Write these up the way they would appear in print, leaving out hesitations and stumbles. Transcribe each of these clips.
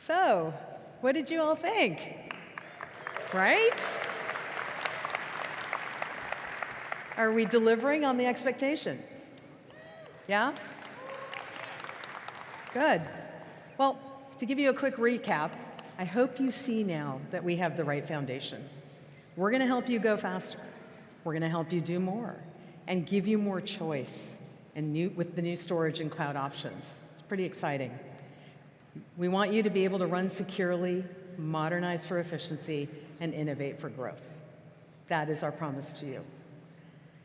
So, what did you all think? Right? Are we delivering on the expectation? Yeah? Good. Well, to give you a quick recap, I hope you see now that we have the right foundation. We're going to help you go faster. We're going to help you do more and give you more choice with the new storage and cloud options. It's pretty exciting. We want you to be able to run securely, modernize for efficiency, and innovate for growth. That is our promise to you.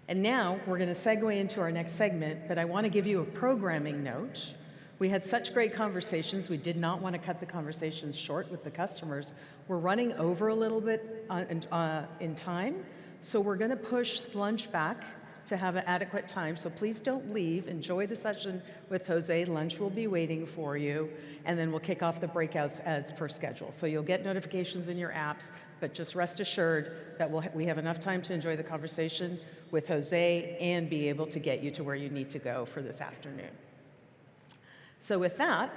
And now we're going to segue into our next segment, but I want to give you a programming note. We had such great conversations. We did not want to cut the conversations short with the customers. We're running over a little bit in time, so we're going to push lunch back to have an adequate time. So please don't leave. Enjoy the session with Jose. Lunch will be waiting for you, and then we'll kick off the breakouts as per schedule. So you'll get notifications in your apps, but just rest assured that we have enough time to enjoy the conversation with Jose and be able to get you to where you need to go for this afternoon. So with that,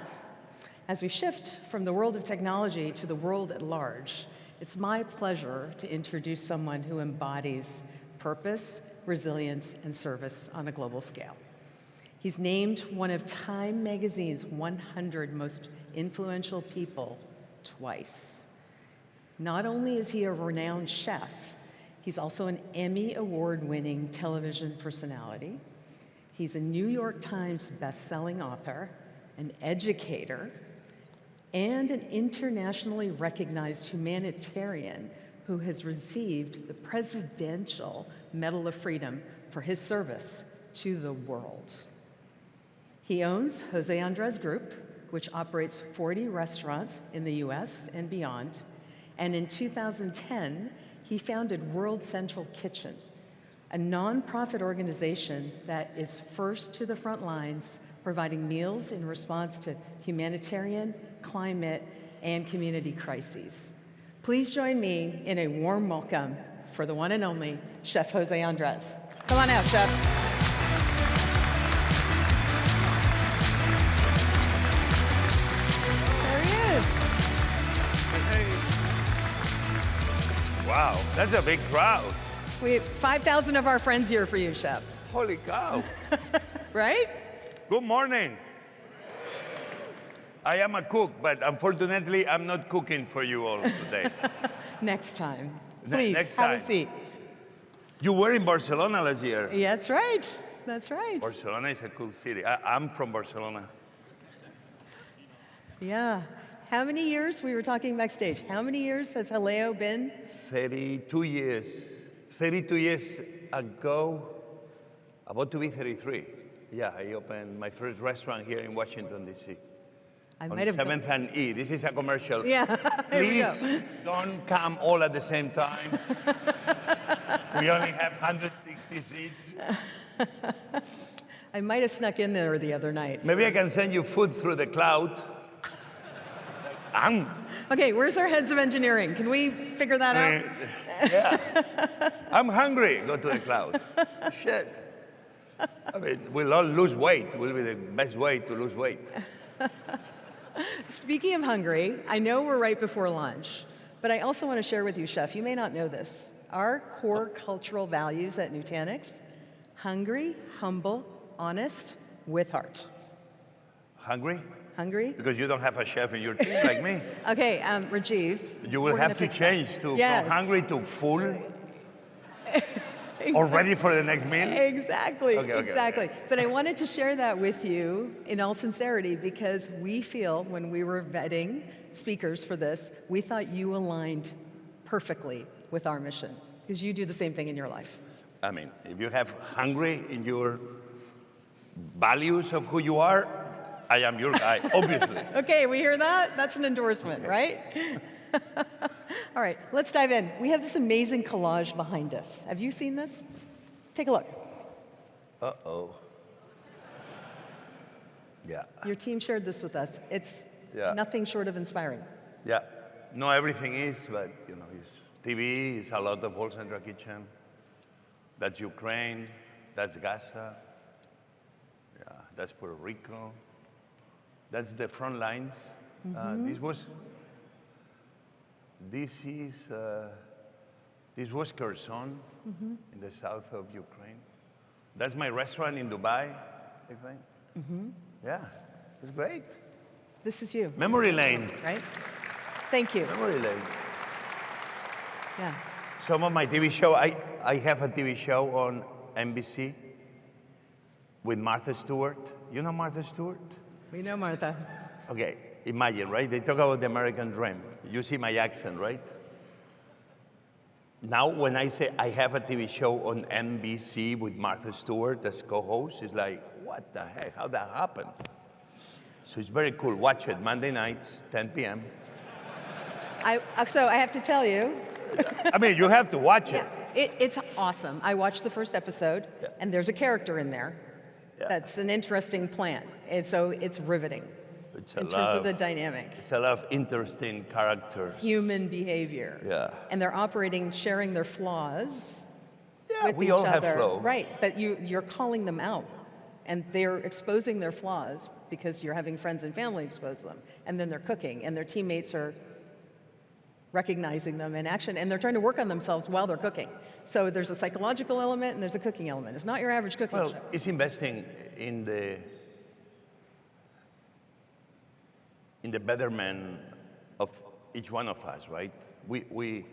as we shift from the world of technology to the world at large, it's my pleasure to introduce someone who embodies purpose, resilience, and service on a global scale. He's named one of Time magazine's 100 most influential people twice. Not only is he a renowned chef, he's also an Emmy Award-winning television personality. He's a New York Times best-selling author, an educator, and an internationally recognized humanitarian who has received the Presidential Medal of Freedom for his service to the world. He owns José Andrés Group, which operates 40 restaurants in the US and beyond. And in 2010, he founded World Central Kitchen, a nonprofit organization that is first to the front lines, providing meals in response to humanitarian, climate, and community crises. Please join me in a warm welcome for the one and only Chef José Andrés. Come on out, Chef. There he is. Hey. Wow, that's a big crowd. We have 5,000 of our friends here for you, Chef. Holy cow. Right? Good morning. I am a cook, but unfortunately, I'm not cooking for you all today. Next time. Please, next have time. a seat. You were in Barcelona last year. Yeah, that's right. That's right. Barcelona is a cool city. I'm from Barcelona. Yeah. How many years? We were talking backstage. How many years has Jaleo been? 32 years. 32 years ago, about to be 33. Yeah, I opened my first restaurant here in Washington, D.C. On 7th and E. This is a commercial. Yeah, Please don't come all at the same time. We only have 160 seats. I might have snuck in there the other night. Maybe I can send you food through the cloud. Okay, where's our heads of engineering? Can we figure that out? Yeah. I'm hungry. Go to the cloud. Shit. I mean, we'll all lose weight. Will be the best way to lose weight. Speaking of hungry, I know we're right before lunch, but I also want to share with you, Chef, you may not know this. Our core cultural values at Nutanix: hungry, humble, honest, with heart. Hungry? Hungry? Because you don't have a chef in your team like me. Okay, Rajiv. You will have to change from hungry to full. Or ready for the next meal? Exactly, exactly. Okay. But I wanted to share that with you in all sincerity because we feel when we were vetting speakers for this, we thought you aligned perfectly with our mission because you do the same thing in your life. I mean, if you have hungry in your values of who you are, I am your guy, obviously. Okay, we hear that? That's an endorsement, right? All right, let's dive in. We have this amazing collage behind us. Have you seen this? Take a look. Uh-oh. Yeah. Your team shared this with us. It's nothing short of inspiring. Yeah. No, everything is, but you know, it's TV, it's a lot of World Central Kitchen. That's Ukraine, that's Gaza. Yeah, that's Puerto Rico. That's the front lines This was Kherson in the south of Ukraine. That's my restaurant in Dubai, I think. Yeah, it's great. This is you. Memory lane. Right? Thank you. Memory lane. Yeah. Some of my TV show, I have a TV show on NBC with Martha Stewart. You know Martha Stewart? We know Martha. Okay, imagine, right? They talk about the American dream. You see my accent, right? Now, when I say I have a TV show on NBC with Martha Stewart as co-host, it's like, what the heck? How'd that happen? So it's very cool. Watch it, Monday nights, 10 p.m. So I have to tell you. I mean, you have to watch it. Yeah, it's awesome. I watched the first episode, and there's a character in there that's an interesting plant. And so it's riveting in terms of the dynamic. It's a lot of interesting characters. Human behavior. Yeah. And they're operating, sharing their flaws with we each all other. have flaws. Right, but you're calling them out. And they're exposing their flaws because you're having friends and family expose them. And then they're cooking, and their teammates are recognizing them in action, and they're trying to work on themselves while they're cooking. So there's a psychological element and there's a cooking element. It's not your average cooking show. It's investing in the betterment of each one of us, right? We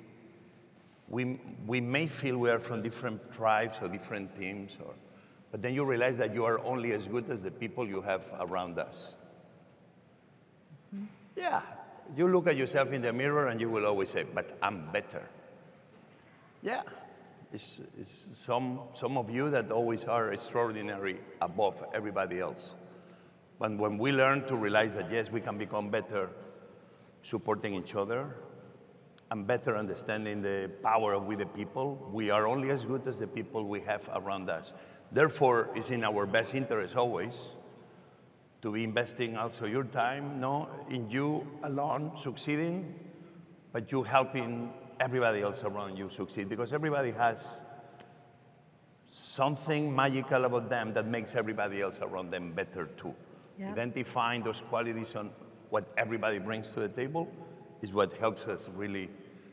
may feel we are from different tribes or different teams, but then you realize that you are only as good as the people you have around us. Yeah, you look at yourself in the mirror and you will always say, but I'm better. Yeah, it's some of you that always are extraordinary above everybody else. But when we learn to realize that, yes, we can become better supporting each other and better understanding the power of we the people, we are only as good as the people we have around us. Therefore, it's in our best interest always to be investing also your time, not in you alone succeeding, but you helping everybody else around you succeed, because everybody has something magical about them that makes everybody else around them better too. Yeah. Identifying those qualities on what everybody brings to the table is what helps us really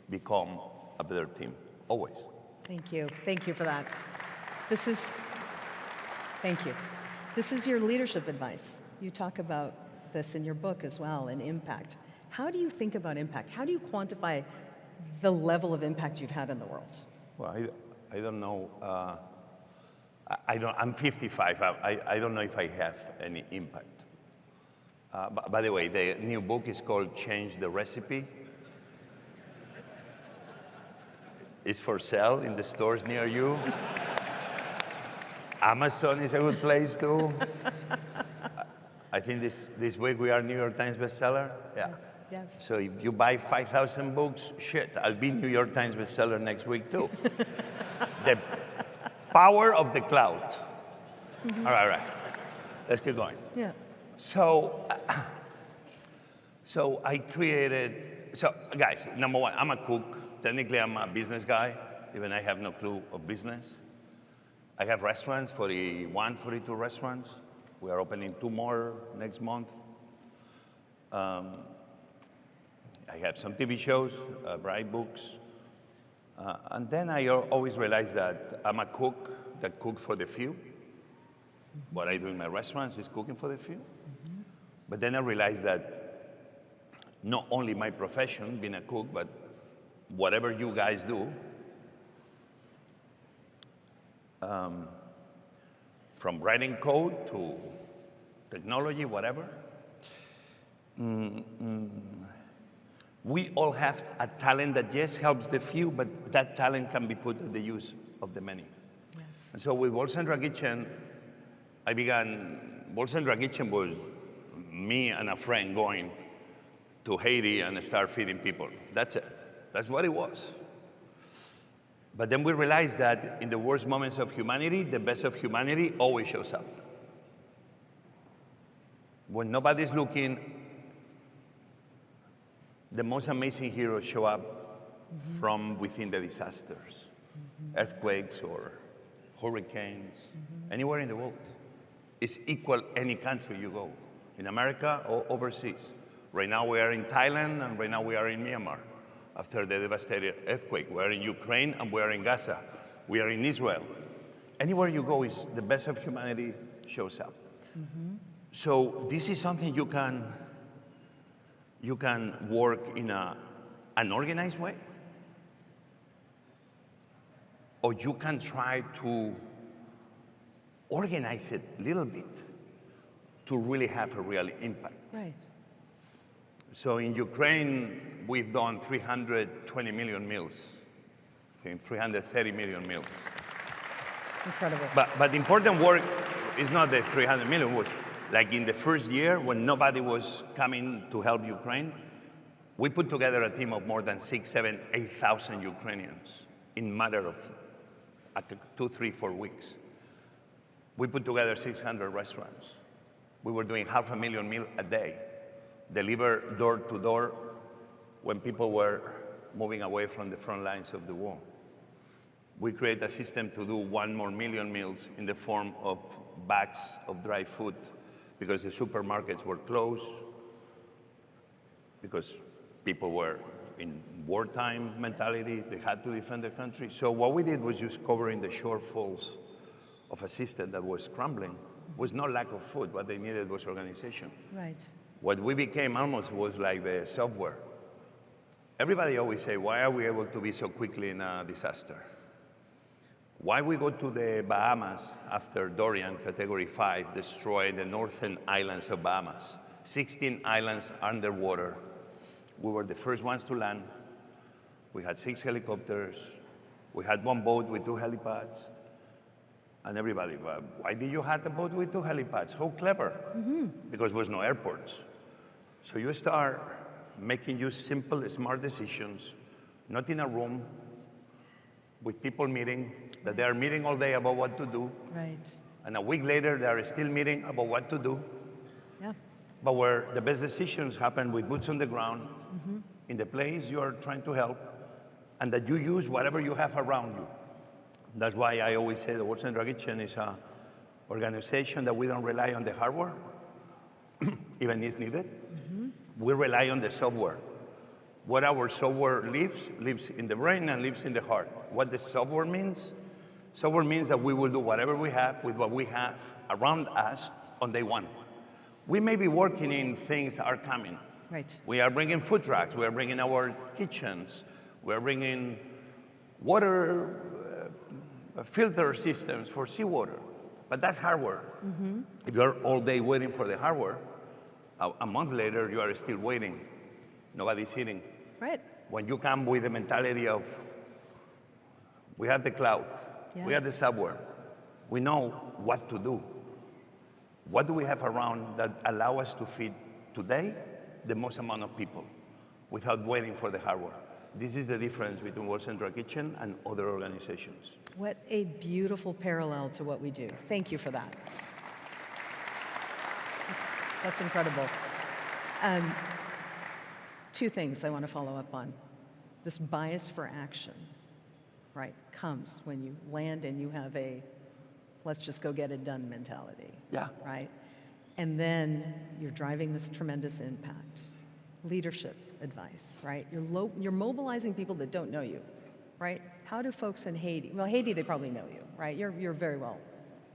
become a better team, always. Thank you. Thank you for that. Thank you. This is your leadership advice. You talk about this in your book as well, and impact. How do you think about impact? How do you quantify the level of impact you've had in the world? Well, I don't know. I'm 55. I don't know if I have any impact. By the way, the new book is called Change the Recipe. It's for sale in the stores near you. Amazon is a good place too. I think this week we are New York Times bestseller. Yeah. Yes. So if you buy 5,000 books, shit, I'll be New York Times bestseller next week too. The power of the cloud. All right. Let's keep going. Yeah. So I created, guys, number one, I'm a cook. Technically, I'm a business guy, even I have no clue of business. I have restaurants, 41, 42 restaurants. We are opening 2 more next month. I have some TV shows, write books. And then I always realized that I'm a cook that cooks for the few. What I do in my restaurants is cooking for the few. But then I realized that not only my profession, being a cook, but whatever you guys do, from writing code to technology, whatever, we all have a talent that, yes, helps the few, but that talent can be put at the use of the many. Yes. And so with World Central Kitchen, World Central Kitchen was me and a friend going to Haiti and start feeding people. That's it. That's what it was. But then we realized that in the worst moments of humanity, the best of humanity always shows up. When nobody's looking, the most amazing heroes show up from within the disasters, earthquakes or hurricanes, anywhere in the world. It's equal any country you go, in America or overseas. Right now we are in Thailand, and right now we are in Myanmar after the devastating earthquake. We are in Ukraine, and we are in Gaza. We are in Israel. Anywhere you go, is the best of humanity shows up. So this is something you can work in an organized way, or you can try to organize it a little bit to really have a real impact. Right. So in Ukraine, we've done 320 million meals, okay, 330 million meals. Incredible. But the important work is not the 300 million was like in the first year when nobody was coming to help Ukraine, we put together a team of more than 6,000, 7,000, 8,000 Ukrainians in matter of 2, 3, 4 weeks. We put together 600 restaurants. We were doing 500,000 meals a day, delivered door to door when people were moving away from the front lines of the war. We created a system to do 1 more million meals in the form of bags of dry food because the supermarkets were closed, because people were in wartime mentality, they had to defend their country. So what we did was just covering the shortfalls of a system that was crumbling. It was not lack of food, what they needed was organization. Right. What we became almost was like the software. Everybody always say, why are we able to be so quickly in a disaster? Why we go to the Bahamas after Dorian, category 5, destroyed the northern islands of Bahamas. 16 islands underwater. We were the first ones to land. We had 6 helicopters. We had 1 boat with 2 helipads. And everybody, well, why did you have a boat with 2 helipads? How clever. Because there was no airports. So you start making you simple, smart decisions, not in a room, with people meeting, that they are meeting all day about what to do. Right. And a week later, they are still meeting about what to do. Yeah. But where the best decisions happen with boots on the ground, in the place you are trying to help, and that you use whatever you have around you. That's why I always say the World Central Kitchen is an organization that we don't rely on the hardware, even it's needed. We rely on the software. What our software lives in the brain and lives in the heart. What the software means that we will do whatever we have with what we have around us on day 1. We may be working in things that are coming. Right. We are bringing food trucks, we are bringing our kitchens, we are bringing water filter systems for seawater, but that's hardware. If you're all day waiting for the hardware, a month later you are still waiting. Nobody's eating. Right. When you come with the mentality of, we have the cloud, we have the software, we know what to do. What do we have around that allow us to feed today the most amount of people without waiting for the hardware? This is the difference between World Central Kitchen and other organizations. What a beautiful parallel to what we do. Thank you for that. That's incredible. 2 things I want to follow up on. This bias for action, right, comes when you land and you have a let's just go get it done mentality. Yeah. Right? And then you're driving this tremendous impact. Leadership advice, right? You're mobilizing people that don't know you, right? How do folks in Haiti, well, Haiti, they probably know you, right? You're very well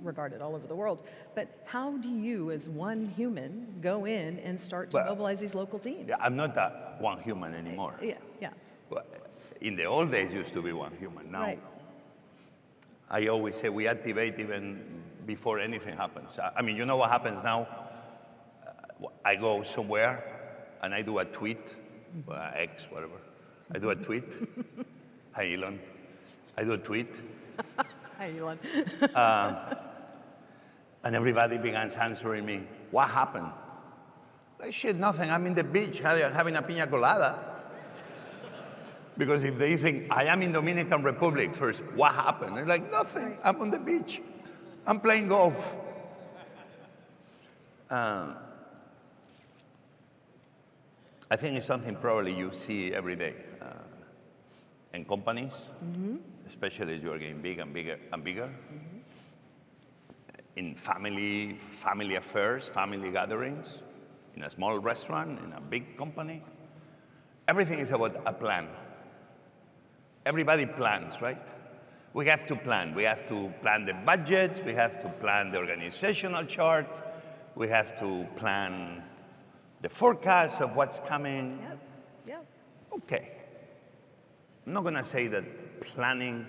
regarded all over the world. But how do you, as one human, go in and start to mobilize these local teams? Yeah, I'm not that one human anymore. Yeah. Well, in the old days, used to be one human. Now, Right. I always say we activate even before anything happens. I mean, you know what happens now? I go somewhere and I do a tweet, X, whatever. I do a tweet. Hi, Elon. I do a tweet. Hi, Elon. And everybody begins answering me, what happened? Like, shit, nothing. I'm in the beach having a piña colada. Because if they think, I am in Dominican Republic first, what happened? They're like, nothing, right. I'm on the beach. I'm playing golf. I think it's something probably you see every day in companies, especially as you are getting bigger and bigger and bigger. In family affairs, family gatherings, in a small restaurant, in a big company. Everything is about a plan. Everybody plans, right? We have to plan. We have to plan the budgets. We have to plan the organizational chart. We have to plan the forecast of what's coming. Yep, yep. Okay. I'm not going to say that planning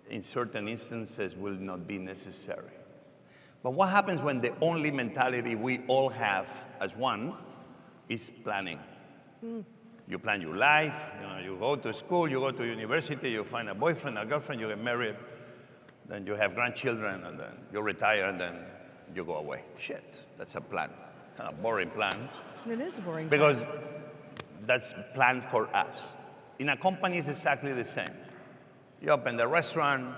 in certain instances will not be necessary. But what happens when the only mentality we all have as one is planning? You plan your life, you go to school, you go to university, you find a boyfriend, a girlfriend, you get married, then you have grandchildren, and then you retire, and then you go away. Shit, that's a plan. Kind of boring plan. It is a boring because plan. That's planned for us. In a company, it's exactly the same. You open the restaurant,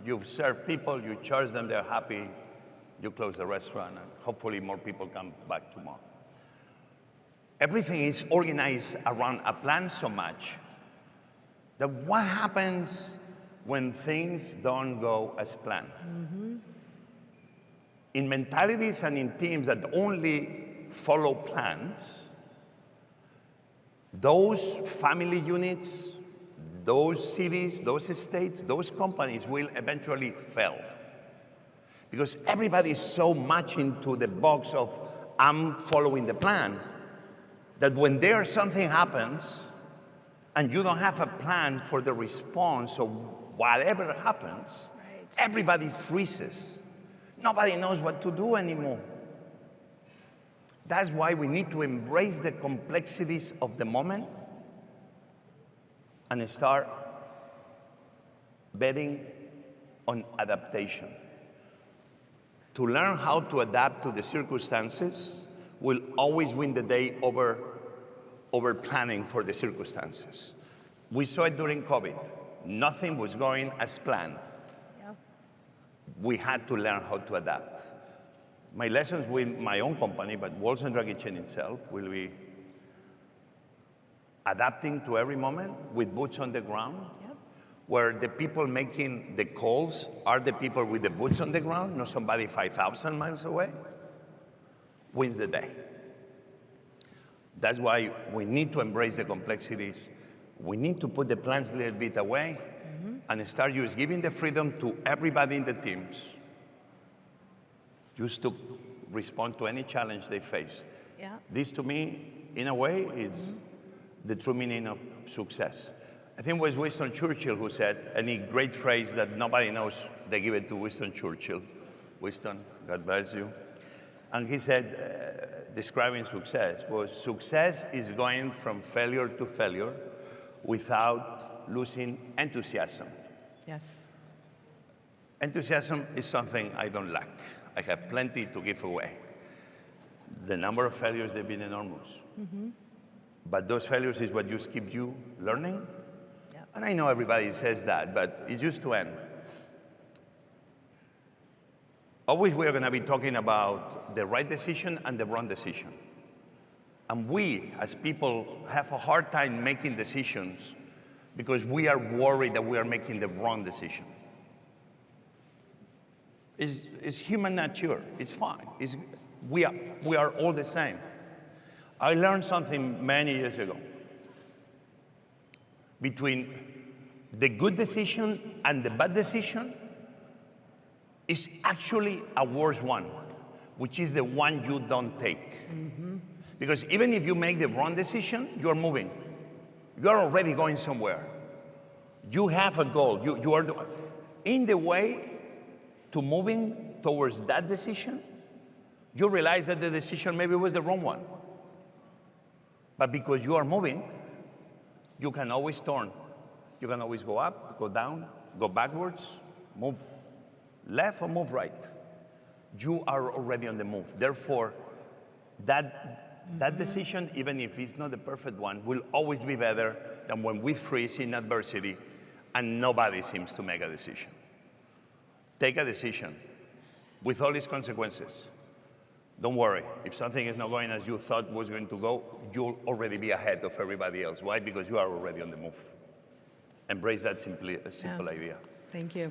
you serve people, you charge them, they're happy, you close the restaurant, and hopefully more people come back tomorrow. Everything is organized around a plan so much that what happens when things don't go as planned? In mentalities and in teams that only follow plans, those family units, those cities, those states, those companies will eventually fail. Because everybody is so much into the box of, I'm following the plan, that when something happens and you don't have a plan for the response of whatever happens, everybody freezes. Nobody knows what to do anymore. That's why we need to embrace the complexities of the moment and start betting on adaptation. To learn how to adapt to the circumstances will always win the day over planning for the circumstances. We saw it during COVID. Nothing was going as planned. Yeah. We had to learn how to adapt. My lessons with my own company, but Walls and Drag Kitchen itself, will be adapting to every moment with boots on the ground, where the people making the calls are the people with the boots on the ground, not somebody 5,000 miles away, wins the day. That's why we need to embrace the complexities. We need to put the plans a little bit away and start just giving the freedom to everybody in the teams just to respond to any challenge they face. Yeah. This, to me, in a way, is the true meaning of success. I think it was Winston Churchill who said, any great phrase that nobody knows, they give it to Winston Churchill. Winston, God bless you. And he said, describing success, was success is going from failure to failure without losing enthusiasm. Yes. Enthusiasm is something I don't lack. I have plenty to give away. The number of failures, they've been enormous. But those failures is what just keep you learning. Yep. And I know everybody says that, but it used to end. Always we are going to be talking about the right decision and the wrong decision. And we, as people, have a hard time making decisions because we are worried that we are making the wrong decision. It's human nature. It's fine. We are all the same. I learned something many years ago. Between the good decision and the bad decision is actually a worse one, which is the one you don't take. Because even if you make the wrong decision, you're moving. You're already going somewhere. You have a goal. You are in the way to moving towards that decision. You realize that the decision maybe was the wrong one. But because you are moving, you can always turn. You can always go up, go down, go backwards, move left or move right. You are already on the move. Therefore, that decision, even if it's not the perfect one, will always be better than when we freeze in adversity and nobody seems to make a decision. Take a decision with all its consequences. Don't worry. If something is not going as you thought was going to go, you'll already be ahead of everybody else. Why? Because you are already on the move. Embrace that simple idea. Thank you.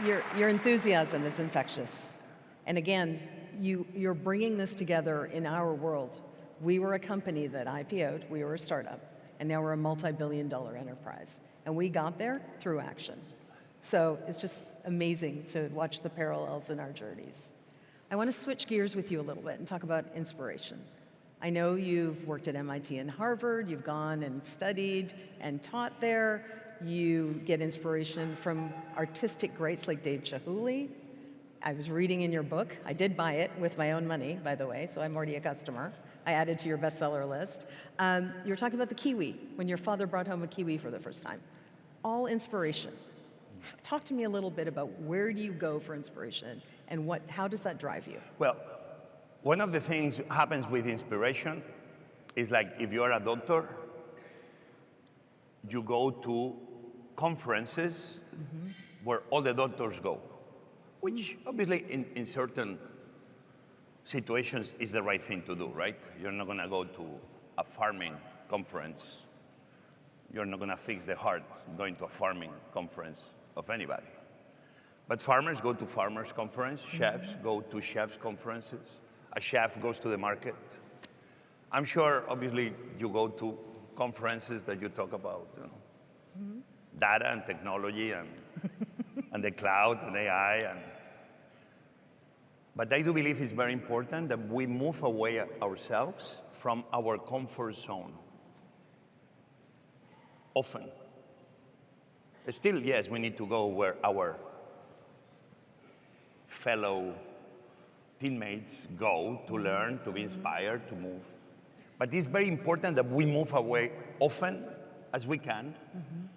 Your enthusiasm is infectious. And again, you're bringing this together in our world. We were a company that IPO'd, we were a startup, and now we're a multi-billion-dollar enterprise. And we got there through action. So it's just amazing to watch the parallels in our journeys. I want to switch gears with you a little bit and talk about inspiration. I know you've worked at MIT and Harvard, you've gone and studied and taught there. You get inspiration from artistic greats like Dave Chihuly. I was reading in your book. I did buy it with my own money, by the way, so I'm already a customer. I added to your bestseller list. You were talking about the kiwi, when your father brought home a kiwi for the first time. All inspiration. Talk to me a little bit about where do you go for inspiration and how does that drive you? Well, one of the things happens with inspiration is like if you're a doctor, you go to conferences where all the doctors go, which obviously in certain situations is the right thing to do, right? You're not gonna go to a farming conference. You're not gonna fix the heart going to a farming conference of anybody. But farmers go to farmers conference, chefs go to chefs conferences, a chef goes to the market. I'm sure obviously you go to conferences that you talk about, you know, data and technology and the cloud and AI. But I do believe it's very important that we move away ourselves from our comfort zone. Often. Still, yes, we need to go where our fellow teammates go to learn, to be inspired, to move. But it's very important that we move away often as we can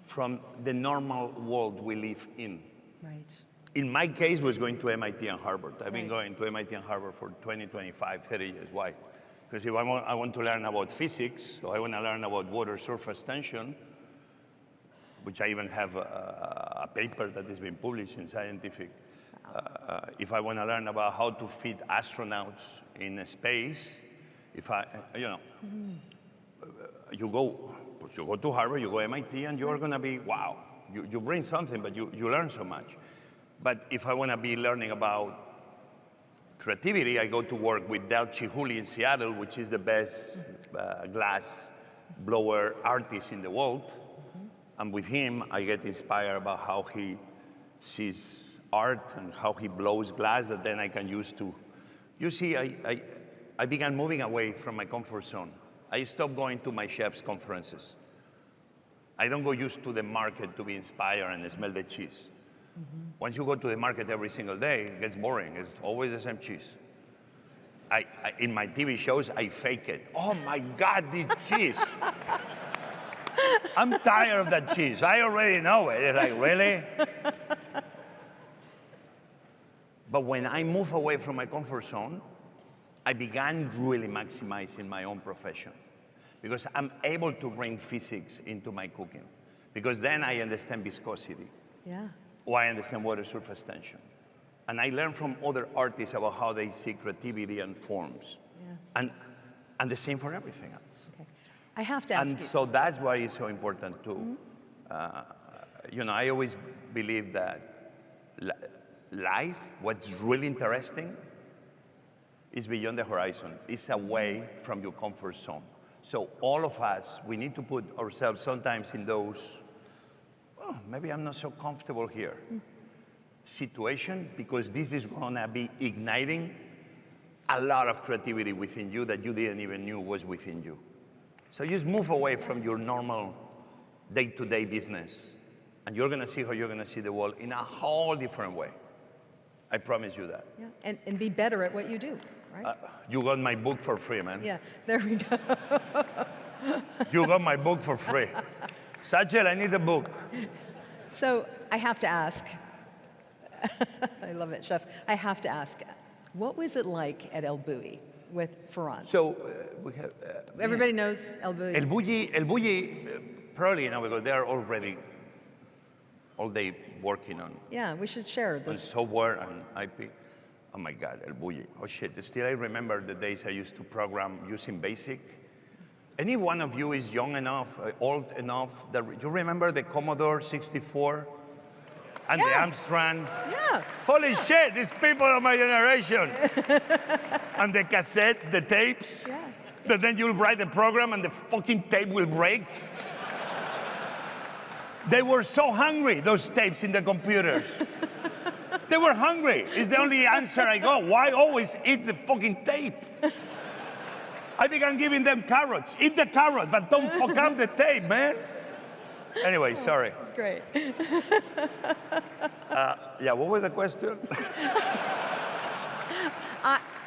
from the normal world we live in. Right. In my case, was going to MIT and Harvard. I've been going to MIT and Harvard for 20, 25, 30 years. Why? Because if I want to learn about physics, or I want to learn about water surface tension, which I even have a paper that has been published in Scientific. If I want to learn about how to feed astronauts in space, you go to Harvard, you go to MIT, and you're going to be, wow. You bring something, but you learn so much. But if I want to be learning about creativity, I go to work with Del Chihuly in Seattle, which is the best glass blower artist in the world. And with him, I get inspired about how he sees art and how he blows glass that then I can use to. You see, I began moving away from my comfort zone. I stopped going to my chef's conferences. I don't go used to the market to be inspired and smell the cheese. Once you go to the market every single day, it gets boring. It's always the same cheese. In my TV shows, I fake it. Oh my God, this cheese. I'm tired of that cheese. I already know it. It's like, really? But when I move away from my comfort zone, I began really maximizing my own profession because I'm able to bring physics into my cooking because then I understand viscosity. Yeah. Or I understand water surface tension. And I learn from other artists about how they see creativity and forms. Yeah. And the same for everything else. Okay. I have to ask you. And so that's why it's so important too. I always believe that life, what's really interesting, is beyond the horizon. It's away from your comfort zone. So all of us, we need to put ourselves sometimes in those, maybe I'm not so comfortable here, situation, because this is gonna be igniting a lot of creativity within you that you didn't even knew was within you. So just move away from your normal day-to-day business, and you're gonna see how you're gonna see the world in a whole different way. I promise you that. Yeah, and be better at what you do, right? You got my book for free, man. Yeah, there we go. You got my book for free. Sajel, I need the book. So I have to ask, I love it, Chef. I have to ask, what was it like at El Bulli with Ferran? So we have. Everybody knows El Bulli. El Bulli, probably because they're already all day working on. Yeah, we should share this. On software and IP. Oh my God, El Bulli. Oh shit, still I remember the days I used to program using BASIC. Any one of you is young enough, old enough, that you remember the Commodore 64? and the Amstrad. Yeah. Holy shit, these people are my generation. And the cassettes, the tapes. Yeah. But then you'll write the program and the fucking tape will break. They were so hungry, those tapes in the computers. They were hungry. It's the only answer I got. Why always eat the fucking tape? I began giving them carrots. Eat the carrot, but don't fuck up the tape, man. Anyway, sorry. That's great. Yeah, what was the question?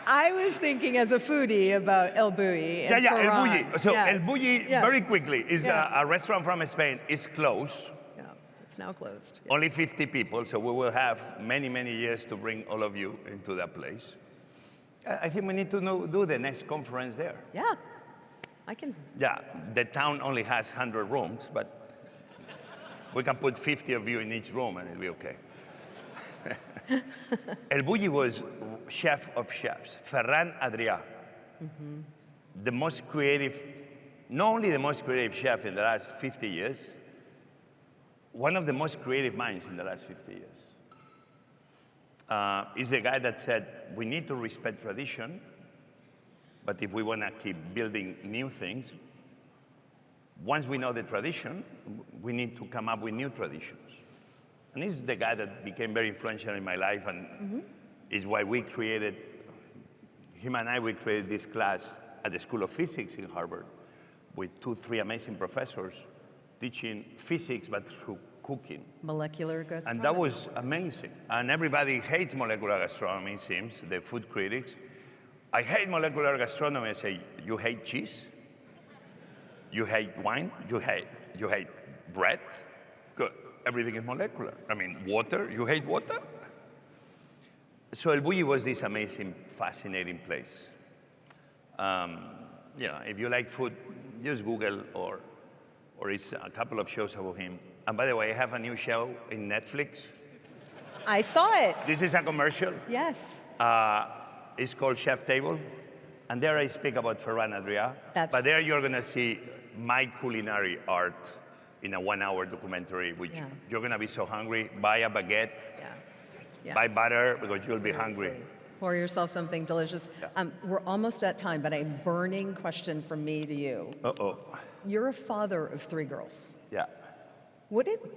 I was thinking as a foodie about El Bulli and El Ferran. Bulli. So Yes. El Bulli, Yeah. very quickly, is a restaurant from Spain. It's closed. Yeah, it's now closed. Yeah. Only 50 people, so we will have many, many years to bring all of you into that place. I think we need to do the next conference there. Yeah, I can. Yeah, the town only has 100 rooms, but we can put 50 of you in each room and it'll be okay. El Bulli was chef of chefs, Ferran Adrià. The most creative, not only the most creative chef in the last 50 years, one of the most creative minds in the last 50 years. Is the guy that said, we need to respect tradition, but if we want to keep building new things, once we know the tradition, we need to come up with new traditions. And he's the guy that became very influential in my life and is why we created, him and I, we created this class at the School of Physics in Harvard with 3 amazing professors teaching physics, but through cooking. Molecular gastronomy. And that was amazing. And everybody hates molecular gastronomy, it seems, the food critics. I hate molecular gastronomy. I say, you hate cheese? You hate wine? You hate bread? Good. Everything is molecular. I mean, water? You hate water? So El Bulli was this amazing, fascinating place. You know, if you like food, just Google or it's a couple of shows about him. And by the way, I have a new show in Netflix. I saw it. This is a commercial. Yes. It's called Chef Table. And there I speak about Ferran Adrià. But there you're going to see my culinary art in a 1-hour documentary, which you're going to be so hungry. Buy a baguette. Buy butter, because you'll be hungry. Pour yourself something delicious. We're almost at time, but a burning question from me to you. Uh-oh. You're a father of 3 girls. Yeah.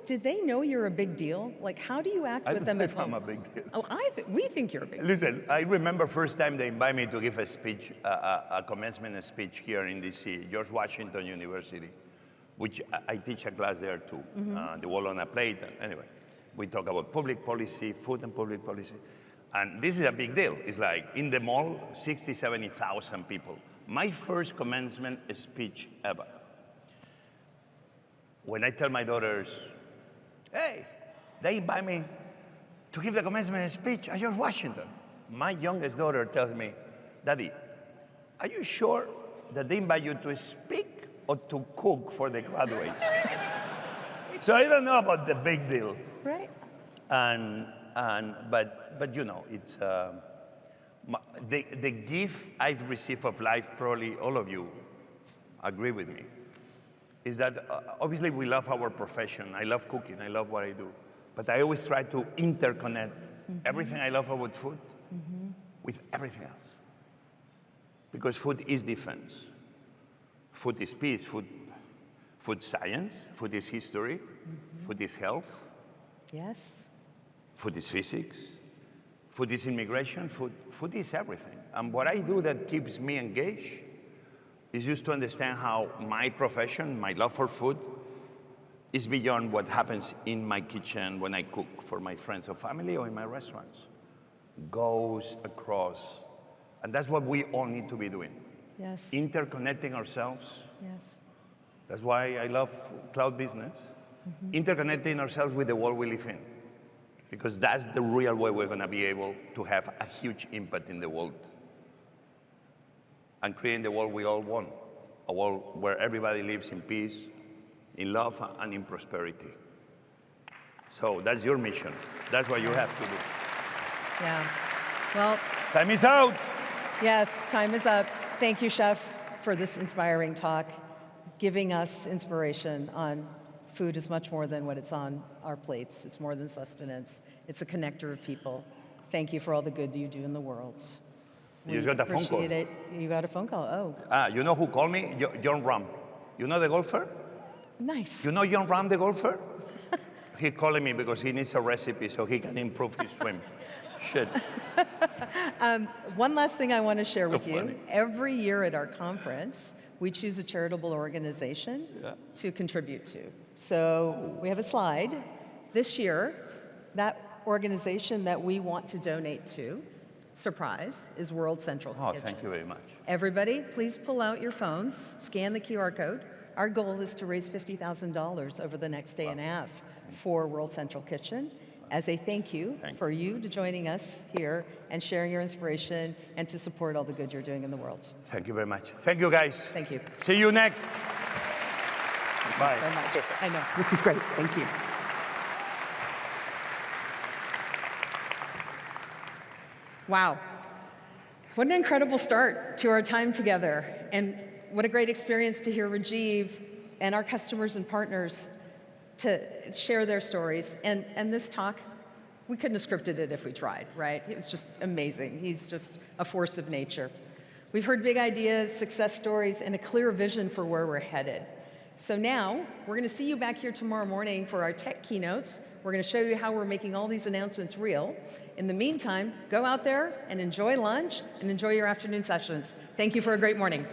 Did they know you're a big deal? Like, how do you act with them at home? I'm a big deal. Oh, we think you're a big deal. Listen, I remember first time they invited me to give a speech, a commencement speech here in DC, George Washington University, which I teach a class there too, The Wall on a Plate. Anyway, we talk about public policy, food and public policy. And this is a big deal. It's like in the mall, 60, 70,000 people. My first commencement speech ever. When I tell my daughters, hey, they invite me to give the commencement speech at George Washington. My youngest daughter tells me, Daddy, are you sure that they invite you to speak or to cook for the graduates? So I don't know about the big deal. Right. But you know, it's the gift I've received of life, probably all of you agree with me, is that obviously we love our profession. I love cooking, I love what I do. But I always try to interconnect everything I love about food with everything else. Because food is defense. Food is peace, food science, food is history, food is health. Yes. Food is physics. Food is immigration. Food is everything. And what I do that keeps me engaged is just to understand how my profession, my love for food, is beyond what happens in my kitchen when I cook for my friends or family or in my restaurants. Goes across. And that's what we all need to be doing. Yes. Interconnecting ourselves. Yes. That's why I love cloud business. Interconnecting ourselves with the world we live in. Because that's the real way we're going to be able to have a huge impact in the world. And creating the world we all want. A world where everybody lives in peace, in love, and in prosperity. So that's your mission. That's what you have to do. Yeah. Well. Time is out. Yes, time is up. Thank you, Chef, for this inspiring talk, giving us inspiration on Food is much more than what it's on our plates. It's more than sustenance. It's a connector of people. Thank you for all the good you do in the world. You just got a phone call. Appreciate it. You got a phone call, You know who called me? John Ram. You know the golfer? Nice. You know John Ram, the golfer? He's calling me because he needs a recipe so he can improve his swim. Shit. One last thing I want to share So with you. funny. Every year at our conference, we choose a charitable organization to contribute to. So we have a slide. This year, that organization that we want to donate to, surprise, is World Central Kitchen. Thank you very much. Everybody, please pull out your phones, scan the QR code. Our goal is to raise $50,000 over the next day and a half for World Central Kitchen as a thank you for you to joining us here and sharing your inspiration and to support all the good you're doing in the world. Thank you very much. Thank you, guys. Thank you. See you next. Bye. Thank you so much. I know. This is great. Thank you. Wow. What an incredible start to our time together. And what a great experience to hear Rajiv and our customers and partners to share their stories. And this talk, we couldn't have scripted it if we tried, right? It was just amazing. He's just a force of nature. We've heard big ideas, success stories, and a clear vision for where we're headed. So now, we're going to see you back here tomorrow morning for our tech keynotes. We're going to show you how we're making all these announcements real. In the meantime, go out there and enjoy lunch and enjoy your afternoon sessions. Thank you for a great morning.